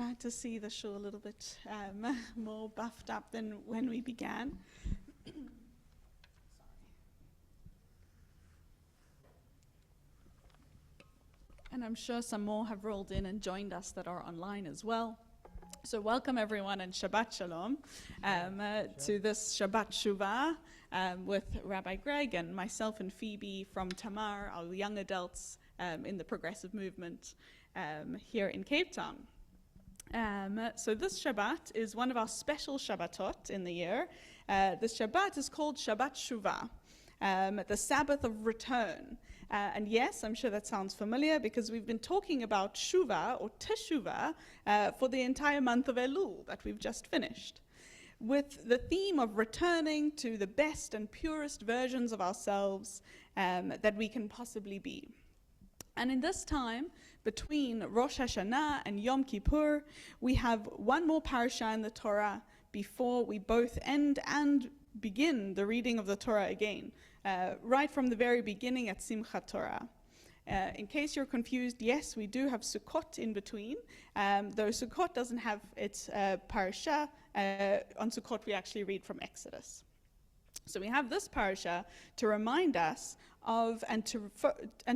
Glad to see the show a little bit more buffed up than when we began. And I'm sure some more have rolled in and joined us that are online as well. So welcome everyone and Shabbat Shalom to this Shabbat Shuvah with Rabbi Greg and myself and Phoebe from Tamar, our young adults in the progressive movement here in Cape Town. So this Shabbat is one of our special Shabbatot in the year. This Shabbat is called Shabbat Shuvah, the Sabbath of return. And yes, I'm sure that sounds familiar because we've been talking about Shuvah or Teshuvah for the entire month of Elul that we've just finished, with the theme of returning to the best and purest versions of ourselves that we can possibly be. And in this time, between Rosh Hashanah and Yom Kippur, we have one more parasha in the Torah before we both end and begin the reading of the Torah again, right from the very beginning at Simchat Torah. In case you're confused, yes, we do have Sukkot in between, though Sukkot doesn't have its parasha. On Sukkot, we actually read from Exodus. So we have this parasha to remind us of and to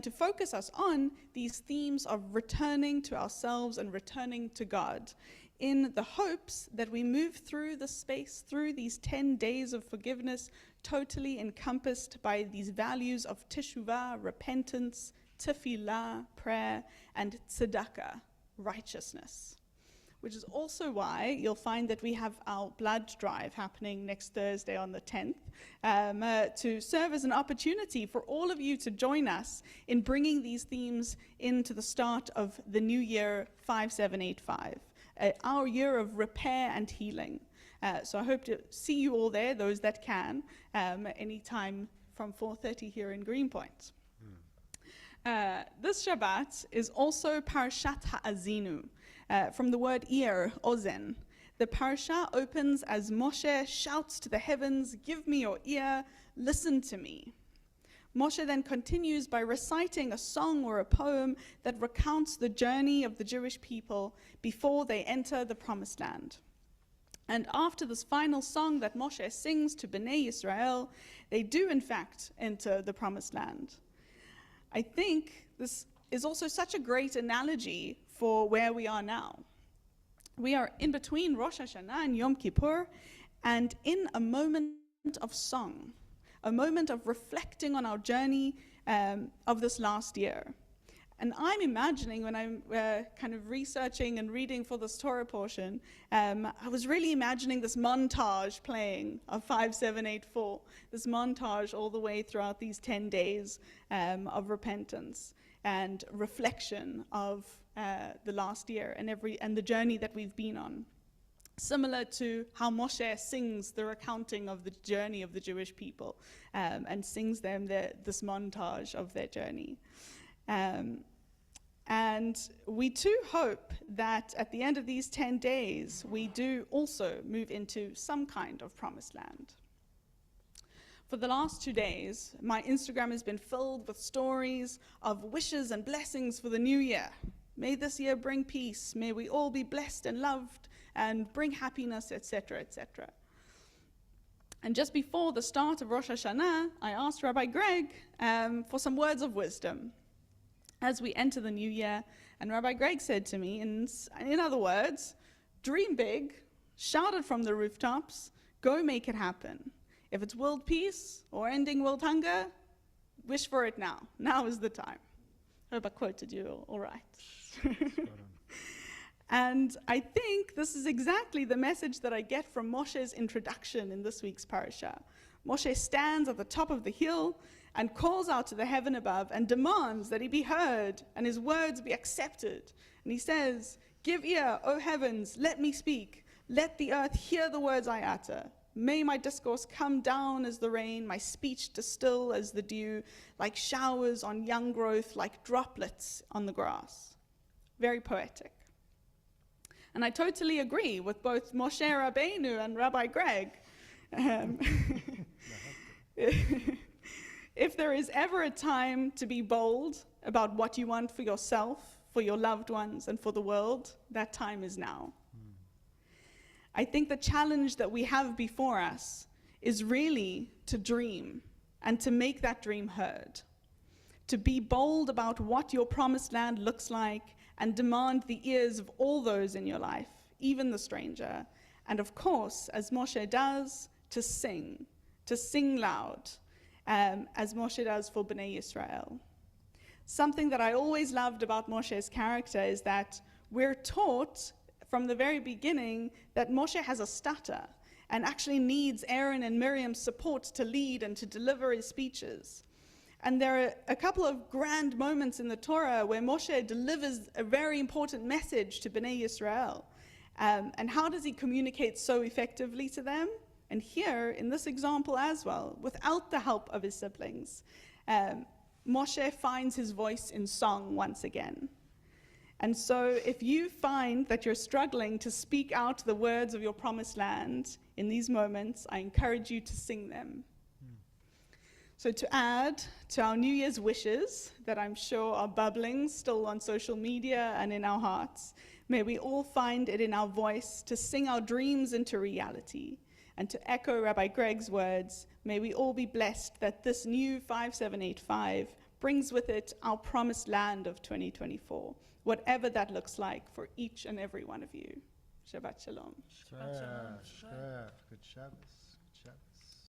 focus us on these themes of returning to ourselves and returning to God, in the hopes that we move through the space, through these 10 days of forgiveness, totally encompassed by these values of teshuvah, repentance, tefillah, prayer, and tzedakah, righteousness. Which is also why you'll find that we have our blood drive happening next Thursday on the 10th to serve as an opportunity for all of you to join us in bringing these themes into the start of the new year 5785, our year of repair and healing. So I hope to see you all there, those that can, anytime from 4:30 here in Greenpoint. This Shabbat is also Parashat Ha'azinu, from the word ear, ozen. The parasha opens as Moshe shouts to the heavens, "Give me your ear, listen to me." Moshe then continues by reciting a song or a poem that recounts the journey of the Jewish people before they enter the Promised Land. And after this final song that Moshe sings to Bnei Israel, they do in fact enter the Promised Land. I think this is also such a great analogy for where we are now. We are in between Rosh Hashanah and Yom Kippur, and in a moment of song, a moment of reflecting on our journey of this last year. And I'm imagining, when I'm kind of researching and reading for this Torah portion, I was really imagining this montage playing of 5784, this montage all the way throughout these 10 days of repentance and reflection of the last year and the journey that we've been on. Similar to how Moshe sings the recounting of the journey of the Jewish people and sings them this montage of their journey. And we too hope that at the end of these 10 days, we do also move into some kind of promised land. For the last 2 days, my Instagram has been filled with stories of wishes and blessings for the new year. May this year bring peace. May we all be blessed and loved and bring happiness, etc., etc. And just before the start of Rosh Hashanah, I asked Rabbi Greg for some words of wisdom as we enter the new year. And Rabbi Greg said to me, in other words, dream big, shout it from the rooftops, go make it happen. If it's world peace or ending world hunger, wish for it now. Now is the time. I hope I quoted you all right. And I think this is exactly the message that I get from Moshe's introduction in this week's parasha. Moshe stands at the top of the hill and calls out to the heaven above and demands that he be heard and his words be accepted. And he says, "Give ear, O heavens, let me speak. Let the earth hear the words I utter. May my discourse come down as the rain, my speech distill as the dew, like showers on young growth, like droplets on the grass." Very poetic. And I totally agree with both Moshe Rabbeinu and Rabbi Greg. If there is ever a time to be bold about what you want for yourself, for your loved ones, and for the world, that time is now. I think the challenge that we have before us is really to dream and to make that dream heard. To be bold about what your promised land looks like and demand the ears of all those in your life, even the stranger. And of course, as Moshe does, to sing loud, as Moshe does for Bnei Israel. Something that I always loved about Moshe's character is that we're taught from the very beginning that Moshe has a stutter and actually needs Aaron and Miriam's support to lead and to deliver his speeches. And there are a couple of grand moments in the Torah where Moshe delivers a very important message to Bnei Israel. And how does he communicate so effectively to them? And here, in this example as well, without the help of his siblings, Moshe finds his voice in song once again. And so if you find that you're struggling to speak out the words of your promised land in these moments, I encourage you to sing them. So to add to our New Year's wishes that I'm sure are bubbling still on social media and in our hearts, may we all find it in our voice to sing our dreams into reality. And to echo Rabbi Greg's words, may we all be blessed that this new 5785 brings with it our promised land of 2024, whatever that looks like for each and every one of you. Shabbat Shalom. Shabbat Shalom. Good Shabbos.